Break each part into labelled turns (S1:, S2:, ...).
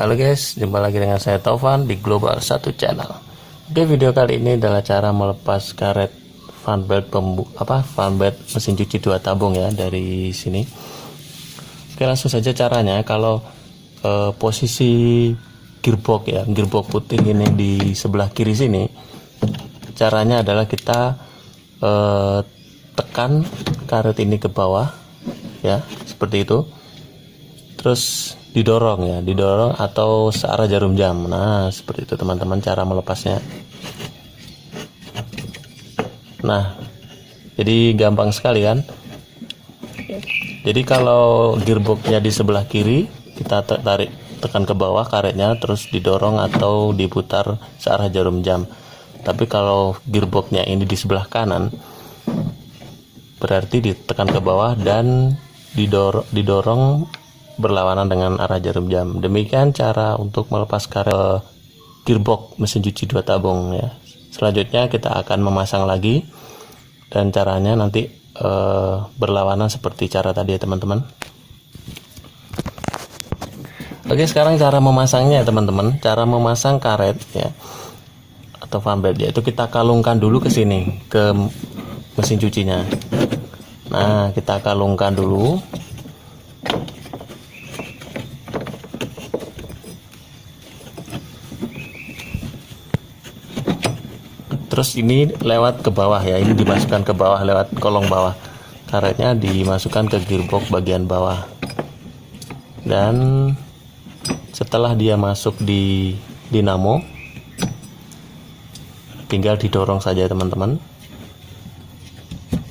S1: Halo guys, jumpa lagi dengan saya Taufan di Global 1 Channel. Oke, video kali ini adalah cara melepas karet fan belt fan belt mesin cuci 2 tabung ya dari sini. Oke, langsung saja caranya. Kalau posisi gearbox ya, gearbox putih ini di sebelah kiri sini, caranya adalah kita tekan karet ini ke bawah ya, seperti itu. Terus didorong atau searah jarum jam. Nah, seperti itu teman-teman cara melepasnya. Nah, jadi gampang sekali kan. Jadi kalau gearboxnya di sebelah kiri, kita tekan ke bawah karetnya, terus didorong atau diputar searah jarum jam. Tapi kalau gearboxnya ini di sebelah kanan, berarti ditekan ke bawah dan didorong berlawanan dengan arah jarum jam. Demikian cara untuk melepas karet gearbox mesin cuci 2 tabung ya. Selanjutnya kita akan memasang lagi, dan caranya nanti berlawanan seperti cara tadi ya teman-teman. Oke, sekarang cara memasangnya ya teman-teman. Cara memasang karet ya atau fan belt, yaitu kita kalungkan dulu ke sini, ke mesin cucinya. Nah, kita kalungkan dulu. Terus ini lewat ke bawah ya, ini dimasukkan ke bawah lewat kolong bawah. Karetnya dimasukkan ke gearbox bagian bawah. Dan setelah dia masuk di dinamo, tinggal didorong saja teman-teman.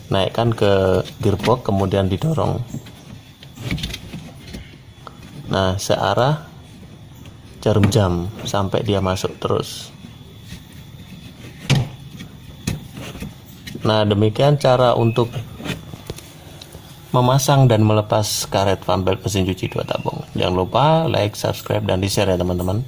S1: Naikkan ke gearbox kemudian didorong. Nah, searah jarum jam sampai dia masuk terus. Nah, demikian cara untuk memasang dan melepas karet fan belt mesin cuci 2 tabung. Jangan lupa like, subscribe, dan di share ya teman-teman.